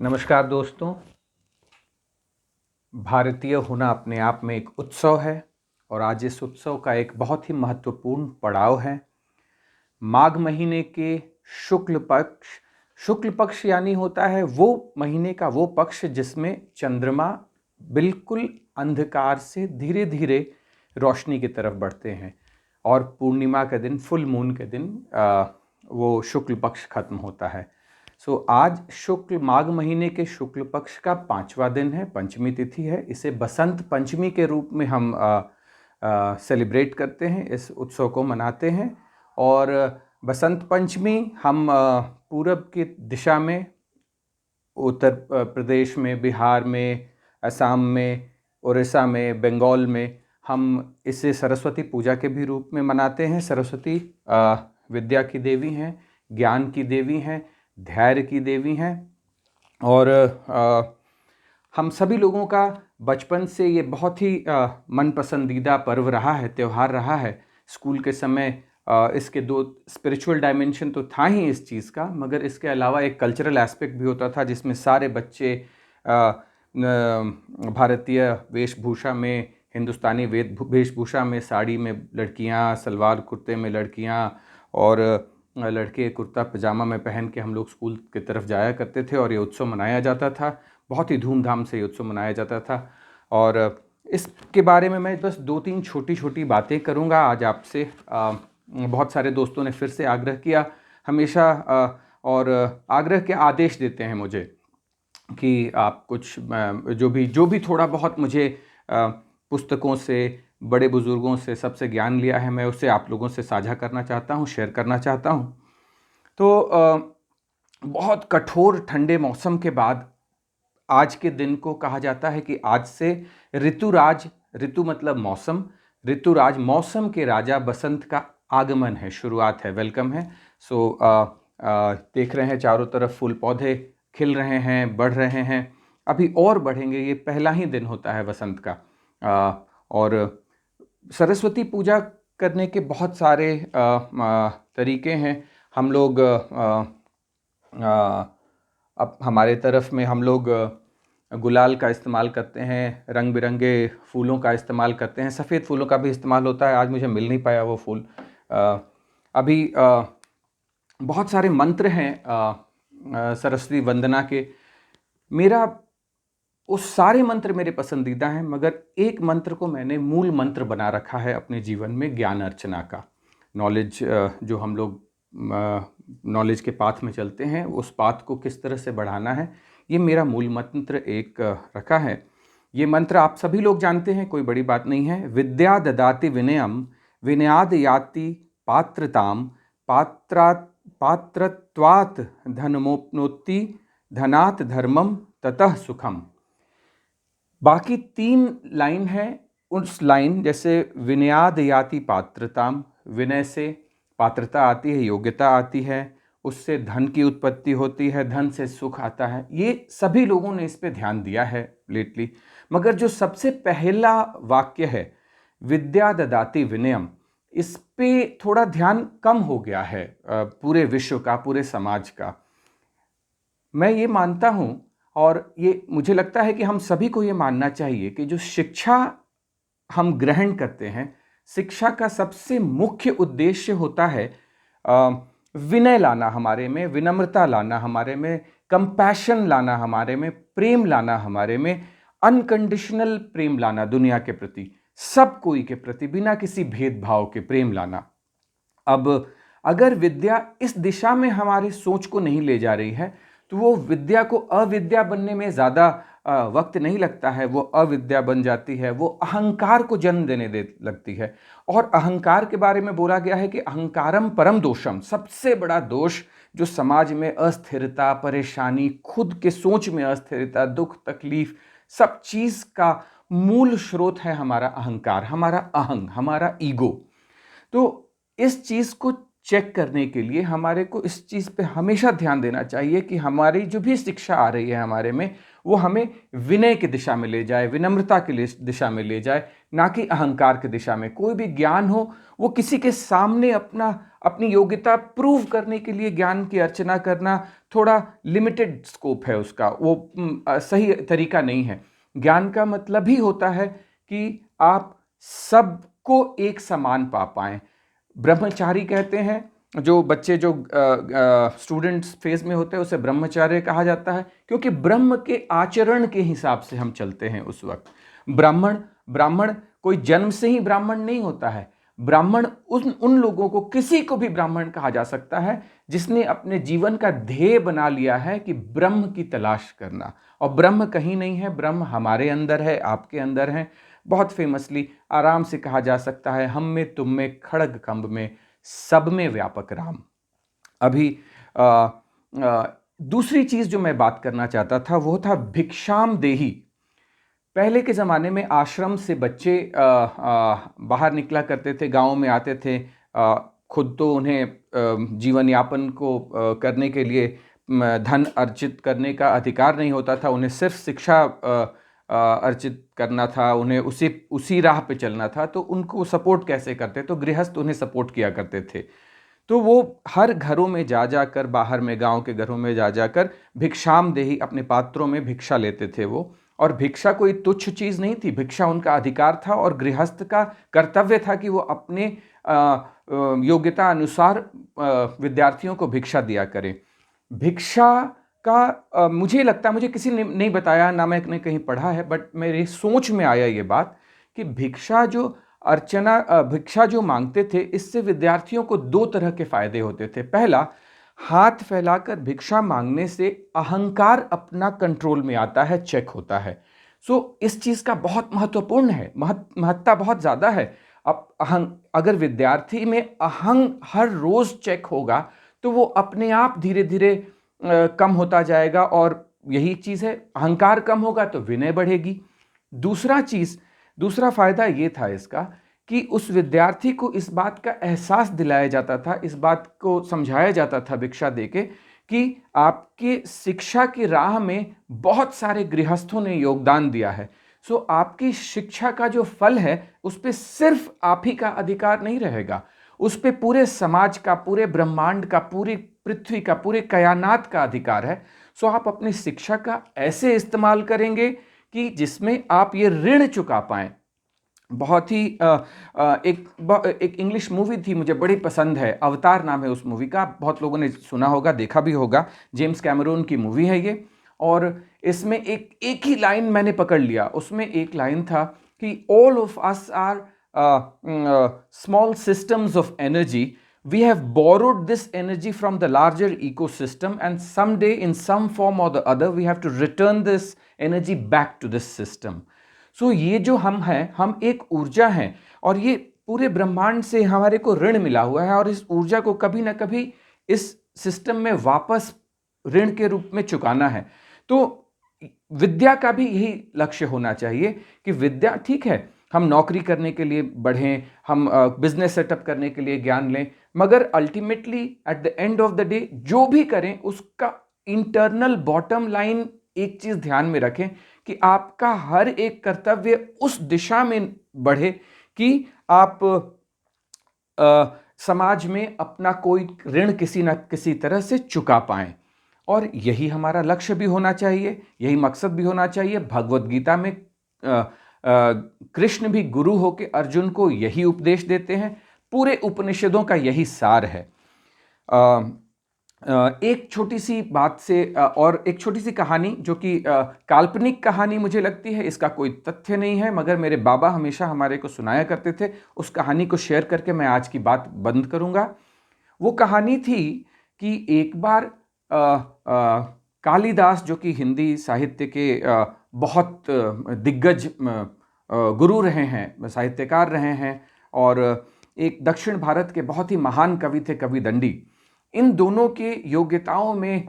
नमस्कार दोस्तों। भारतीय होना अपने आप में एक उत्सव है और आज इस उत्सव का एक बहुत ही महत्वपूर्ण पड़ाव है। माघ महीने के शुक्ल पक्ष यानी होता है वो महीने का वो पक्ष जिसमें चंद्रमा बिल्कुल अंधकार से धीरे धीरे रोशनी की तरफ बढ़ते हैं और पूर्णिमा के दिन, फुल मून के दिन वो शुक्ल पक्ष खत्म होता है। आज माघ महीने के शुक्ल पक्ष का 5वां दिन है, पंचमी तिथि है। इसे बसंत पंचमी के रूप में हम सेलिब्रेट करते हैं, इस उत्सव को मनाते हैं। और बसंत पंचमी हम पूरब की दिशा में, उत्तर प्रदेश में, बिहार में, असम में, उड़ीसा में, बंगाल में हम इसे सरस्वती पूजा के भी रूप में मनाते हैं। सरस्वती विद्या की देवी हैं, ज्ञान की देवी हैं, धैर्य की देवी हैं। और हम सभी लोगों का बचपन से ये बहुत ही मन पसंदीदा पर्व रहा है, त्यौहार रहा है। स्कूल के समय इसके दो स्पिरिचुअल डायमेंशन तो था ही इस चीज़ का, मगर इसके अलावा एक कल्चरल एस्पेक्ट भी होता था जिसमें सारे बच्चे भारतीय वेशभूषा में, हिंदुस्तानी वेशभूषा में, साड़ी में लड़कियां, सलवार कुर्ते में लड़कियां और लड़के कुर्ता पजामा में पहन के हम लोग स्कूल की तरफ जाया करते थे और ये उत्सव मनाया जाता था। बहुत ही धूमधाम से ये उत्सव मनाया जाता था। और इसके बारे में मैं बस 2-3 छोटी छोटी बातें करूँगा आज आपसे। बहुत सारे दोस्तों ने फिर से आग्रह किया हमेशा, और आग्रह के आदेश देते हैं मुझे कि आप कुछ जो भी थोड़ा बहुत मुझे पुस्तकों से, बड़े बुज़ुर्गों से, सबसे ज्ञान लिया है, मैं उसे आप लोगों से साझा करना चाहता हूँ, शेयर करना चाहता हूँ। तो बहुत कठोर ठंडे मौसम के बाद आज के दिन को कहा जाता है कि आज से ऋतुराज, ऋतु मतलब मौसम, ऋतुराज मौसम के राजा बसंत का आगमन है, शुरुआत है, वेलकम है। देख रहे हैं चारों तरफ फूल पौधे खिल रहे हैं, बढ़ रहे हैं, अभी और बढ़ेंगे। ये पहला ही दिन होता है बसंत का। और सरस्वती पूजा करने के बहुत सारे तरीके हैं। हम लोग अब हमारे तरफ में हम लोग गुलाल का इस्तेमाल करते हैं, रंग बिरंगे फूलों का इस्तेमाल करते हैं, सफ़ेद फूलों का भी इस्तेमाल होता है। आज मुझे मिल नहीं पाया वो फूल। अभी बहुत सारे मंत्र हैं सरस्वती वंदना के। मेरा वो सारे मंत्र मेरे पसंदीदा हैं, मगर एक मंत्र को मैंने मूल मंत्र बना रखा है अपने जीवन में, ज्ञान अर्चना का। नॉलेज, जो हम लोग नॉलेज के पाथ में चलते हैं, उस पाथ को किस तरह से बढ़ाना है, ये मेरा मूल मंत्र एक रखा है। ये मंत्र आप सभी लोग जानते हैं, कोई बड़ी बात नहीं है। विद्या ददाति विनयम, विनयाद याति पात्रताम, पात्रत्वात् धनमोप्नोति, धनात् धर्मम ततः सुखम। बाकी 3 लाइन है। उस लाइन जैसे विनयाद याति पात्रताम, विनय से पात्रता आती है, योग्यता आती है, उससे धन की उत्पत्ति होती है, धन से सुख आता है। ये सभी लोगों ने इस पे ध्यान दिया है लेटली। मगर जो सबसे पहला वाक्य है, विद्या ददाति विनयम, इस पे थोड़ा ध्यान कम हो गया है पूरे विश्व का, पूरे समाज का। मैं ये मानता हूँ, और ये मुझे लगता है कि हम सभी को ये मानना चाहिए कि जो शिक्षा हम ग्रहण करते हैं, शिक्षा का सबसे मुख्य उद्देश्य होता है विनय लाना हमारे में, विनम्रता लाना हमारे में, कंपैशन लाना हमारे में, प्रेम लाना हमारे में, अनकंडीशनल प्रेम लाना दुनिया के प्रति, सब कोई के प्रति, बिना किसी भेदभाव के प्रेम लाना। अब अगर विद्या इस दिशा में हमारी सोच को नहीं ले जा रही है, तो वो विद्या को अविद्या बनने में ज़्यादा वक्त नहीं लगता है, वो अविद्या बन जाती है, वो अहंकार को जन्म देने लगती है। और अहंकार के बारे में बोला गया है कि अहंकारम परम दोषम, सबसे बड़ा दोष जो समाज में अस्थिरता, परेशानी, खुद के सोच में अस्थिरता, दुख, तकलीफ, सब चीज़ का मूल स्रोत है हमारा अहंकार, हमारा अहंग, हमारा ईगो। तो इस चीज़ को चेक करने के लिए हमारे को इस चीज़ पे हमेशा ध्यान देना चाहिए कि हमारी जो भी शिक्षा आ रही है हमारे में, वो हमें विनय की दिशा में ले जाए, विनम्रता की दिशा में ले जाए, ना कि अहंकार की दिशा में। कोई भी ज्ञान हो, वो किसी के सामने अपना अपनी योग्यता प्रूव करने के लिए ज्ञान की अर्चना करना थोड़ा लिमिटेड स्कोप है उसका, वो सही तरीका नहीं है। ज्ञान का मतलब ही होता है कि आप सबको एक समान पा पाएं। ब्रह्मचारी कहते हैं, जो बच्चे जो स्टूडेंट्स फेज में होते हैं उसे ब्रह्मचार्य कहा जाता है, क्योंकि ब्रह्म के आचरण के हिसाब से हम चलते हैं उस वक्त। ब्राह्मण ब्राह्मण कोई जन्म से ही ब्राह्मण नहीं होता है। ब्राह्मण उन लोगों को, किसी को भी ब्राह्मण कहा जा सकता है जिसने अपने जीवन का ध्येय बना लिया है कि ब्रह्म की तलाश करना। और ब्रह्म कहीं नहीं है, ब्रह्म हमारे अंदर है, आपके अंदर है। बहुत फेमसली आराम से कहा जा सकता है, हम में, तुम में, खड़ग कंब में, सब में व्यापक राम। अभी दूसरी चीज जो मैं बात करना चाहता था वो था भिक्षाम देही। पहले के ज़माने में आश्रम से बच्चे बाहर निकला करते थे, गाँव में आते थे। खुद तो उन्हें जीवन यापन को करने के लिए धन अर्जित करने का अधिकार नहीं होता था, उन्हें सिर्फ शिक्षा अर्जित करना था, उन्हें उसी राह पे चलना था। तो उनको सपोर्ट कैसे करते? तो गृहस्थ उन्हें सपोर्ट किया करते थे। तो वो हर घरों में जा जाकर, बाहर में गांव के घरों में जा जाकर भिक्षाम देही, अपने पात्रों में भिक्षा लेते थे वो। और भिक्षा कोई तुच्छ चीज़ नहीं थी, भिक्षा उनका अधिकार था और गृहस्थ का कर्तव्य था कि वो अपने योग्यता अनुसार विद्यार्थियों को भिक्षा दिया करें। भिक्षा का मुझे लगता है, मुझे किसी ने नहीं बताया, ना मैंने कहीं पढ़ा है, बट मेरी सोच में आया ये बात कि भिक्षा जो मांगते थे, इससे विद्यार्थियों को दो तरह के फायदे होते थे। पहला, हाथ फैलाकर भिक्षा मांगने से अहंकार अपना कंट्रोल में आता है, चेक होता है। सो इस चीज का बहुत महत्वपूर्ण है, महत्ता बहुत ज्यादा है। अब अगर विद्यार्थी में अहंग हर रोज चेक होगा तो वो अपने आप धीरे धीरे कम होता जाएगा, और यही चीज है, अहंकार कम होगा तो विनय बढ़ेगी। दूसरा फायदा ये था इसका कि उस विद्यार्थी को इस बात का एहसास दिलाया जाता था, इस बात को समझाया जाता था भिक्षा देके कि आपके शिक्षा की राह में बहुत सारे गृहस्थों ने योगदान दिया है। सो आपकी शिक्षा का जो फल है उस पर सिर्फ आप ही का अधिकार नहीं रहेगा, उस पर पूरे समाज का, पूरे ब्रह्मांड का, पूरी पृथ्वी का, पूरे कायनात का अधिकार है। सो आप अपनी शिक्षा का ऐसे इस्तेमाल करेंगे कि जिसमें आप ये ऋण चुका पाएं। बहुत ही एक इंग्लिश मूवी थी, मुझे बड़ी पसंद है, अवतार नाम है उस मूवी का, बहुत लोगों ने सुना होगा, देखा भी होगा। जेम्स कैमरून की मूवी है ये। और इसमें एक ही लाइन मैंने पकड़ लिया, उसमें एक लाइन था कि all of us are small systems of energy, we have borrowed this energy from the larger ecosystem and someday in some form or the other we have to return this energy back to this system. So ये जो हम हैं, हम एक ऊर्जा हैं और ये पूरे ब्रह्मांड से हमारे को ऋण मिला हुआ है, और इस ऊर्जा को कभी ना कभी इस सिस्टम में वापस ऋण के रूप में चुकाना है। तो विद्या का भी यही लक्ष्य होना चाहिए कि विद्या, ठीक है, हम नौकरी करने के लिए बढ़ें, हम बिजनेस सेटअप करने के लिए ज्ञान लें, मगर ultimately at the end of the day जो भी करें उसका इंटरनल बॉटम लाइन एक चीज ध्यान में रखें कि आपका हर एक कर्तव्य उस दिशा में बढ़े कि आप समाज में अपना कोई ऋण किसी न किसी तरह से चुका पाएं। और यही हमारा लक्ष्य भी होना चाहिए, यही मकसद भी होना चाहिए। भगवत गीता में कृष्ण भी गुरु होकर अर्जुन को यही उपदेश देते हैं, पूरे उपनिषदों का यही सार है। एक छोटी सी बात से और एक छोटी सी कहानी, जो कि काल्पनिक कहानी मुझे लगती है, इसका कोई तथ्य नहीं है, मगर मेरे बाबा हमेशा हमारे को सुनाया करते थे, उस कहानी को शेयर करके मैं आज की बात बंद करूंगा। वो कहानी थी कि एक बार कालिदास, जो कि हिंदी साहित्य के बहुत दिग्गज गुरु रहे हैं, साहित्यकार रहे हैं, और एक दक्षिण भारत के बहुत ही महान कवि थे, कवि दंडी। इन दोनों के योग्यताओं में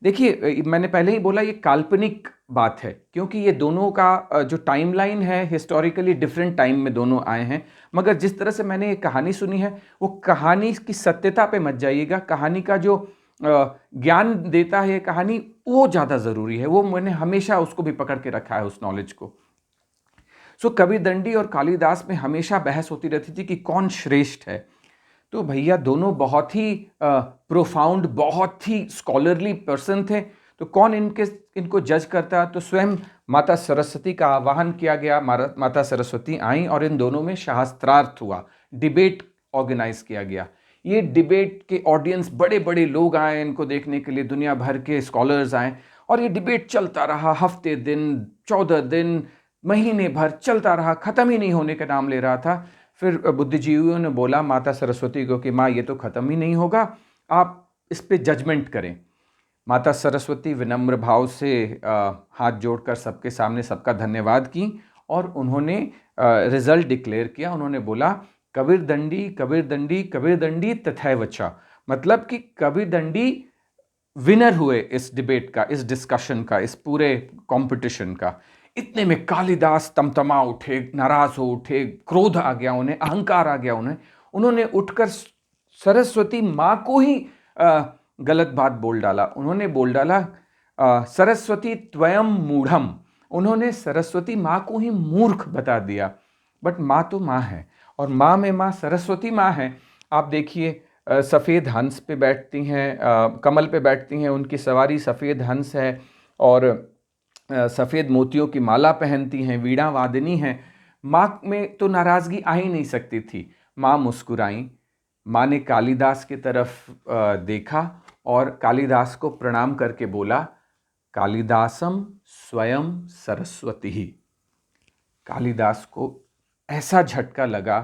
देखिए, मैंने पहले ही बोला ये काल्पनिक बात है, क्योंकि ये दोनों का जो टाइमलाइन है हिस्टोरिकली डिफरेंट टाइम में दोनों आए हैं। मगर जिस तरह से मैंने ये कहानी सुनी है, वो कहानी की सत्यता पे मत जाइएगा, कहानी का जो ज्ञान देता है ये कहानी, वो ज़्यादा ज़रूरी है। वो मैंने हमेशा उसको भी पकड़ के रखा है, उस नॉलेज को। सो कवि दंडी और कालिदास में हमेशा बहस होती रहती थी कि कौन श्रेष्ठ है। तो भैया दोनों बहुत ही प्रोफाउंड, बहुत ही स्कॉलरली पर्सन थे। तो कौन इनको जज करता? तो स्वयं माता सरस्वती का आवाहन किया गया। माता सरस्वती आई और इन दोनों में शास्त्रार्थ हुआ, डिबेट ऑर्गेनाइज किया गया। ये डिबेट के ऑडियंस, बड़े बड़े लोग आए इनको देखने के लिए, दुनिया भर के स्कॉलर्स आए और ये डिबेट चलता रहा, हफ्ते दिन, 14 दिन, महीने भर चलता रहा, खत्म ही नहीं होने का नाम ले रहा था। फिर बुद्धिजीवियों ने बोला माता सरस्वती को कि माँ, ये तो खत्म ही नहीं होगा, आप इस पे जजमेंट करें। माता सरस्वती विनम्र भाव से हाथ जोड़कर सबके सामने सबका धन्यवाद की और उन्होंने रिजल्ट डिक्लेयर किया। उन्होंने बोला कबीर दंडी कबीर दंडी कबीर दंडी तथैव च, मतलब कि कबीर दंडी विनर हुए इस डिबेट का, इस डिस्कशन का, इस पूरे कंपटीशन का। इतने में कालिदास तमतमा उठे, नाराज हो उठे, क्रोध आ गया उन्हें, अहंकार आ गया उन्हें। उन्होंने उठकर सरस्वती माँ को ही गलत बात बोल डाला। उन्होंने बोल डाला सरस्वती त्वयं मूढ़म। उन्होंने सरस्वती माँ को ही मूर्ख बता दिया। बट माँ तो माँ है और माँ में माँ सरस्वती माँ है। आप देखिए सफ़ेद हंस पे बैठती हैं, कमल पे बैठती हैं, उनकी सवारी सफ़ेद हंस है और सफ़ेद मोतियों की माला पहनती हैं, वीणा वादिनी हैं। माँ में तो नाराज़गी आ ही नहीं सकती थी। माँ मुस्कुराई। माँ ने कालिदास की तरफ देखा और कालिदास को प्रणाम करके बोला कालिदासम स्वयं सरस्वती ही। कालिदास को ऐसा झटका लगा।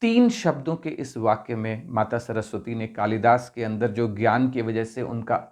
3 शब्दों के इस वाक्य में माता सरस्वती ने कालिदास के अंदर जो ज्ञान की वजह से उनका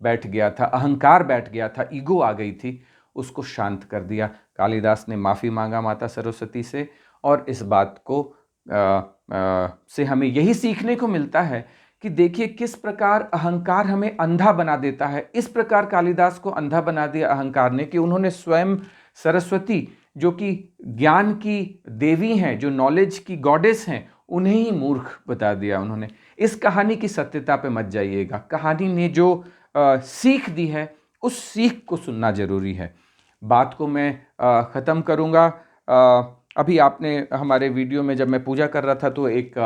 बैठ गया था, अहंकार बैठ गया था, ईगो आ गई थी, उसको शांत कर दिया। कालिदास ने माफ़ी मांगा माता सरस्वती से और इस बात को से हमें यही सीखने को मिलता है कि देखिए किस प्रकार अहंकार हमें अंधा बना देता है। इस प्रकार कालिदास को अंधा बना दिया अहंकार ने कि उन्होंने स्वयं सरस्वती, जो कि ज्ञान की देवी हैं, जो नॉलेज की गॉडेस हैं, उन्हें ही मूर्ख बता दिया उन्होंने। इस कहानी की सत्यता पे मत जाइएगा। कहानी ने जो सीख दी है, उस सीख को सुनना जरूरी है। बात को मैं ख़त्म करूँगा। अभी आपने हमारे वीडियो में जब मैं पूजा कर रहा था तो एक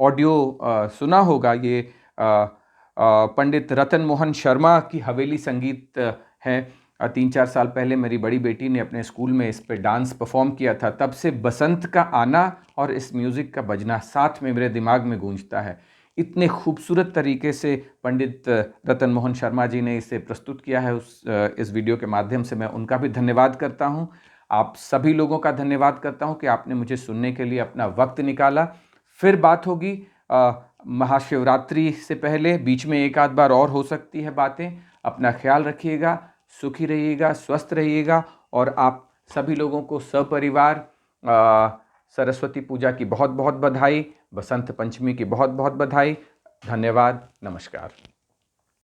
ऑडियो सुना होगा। ये पंडित रतन मोहन शर्मा की हवेली संगीत है। 3-4 साल पहले मेरी बड़ी बेटी ने अपने स्कूल में इस पे डांस परफॉर्म किया था। तब से बसंत का आना और इस म्यूज़िक का बजना साथ में मेरे दिमाग में गूंजता है। इतने खूबसूरत तरीके से पंडित रतन मोहन शर्मा जी ने इसे प्रस्तुत किया है। इस वीडियो के माध्यम से मैं उनका भी धन्यवाद करता हूँ। आप सभी लोगों का धन्यवाद करता हूँ कि आपने मुझे सुनने के लिए अपना वक्त निकाला। फिर बात होगी महाशिवरात्रि से पहले, बीच में एक आध बार और हो सकती है बातें। अपना ख्याल रखिएगा, सुखी रहिएगा, स्वस्थ रहिएगा और आप सभी लोगों को सपरिवार सरस्वती पूजा की बहुत बहुत बधाई, बसंत पंचमी की बहुत बहुत बधाई। धन्यवाद, नमस्कार।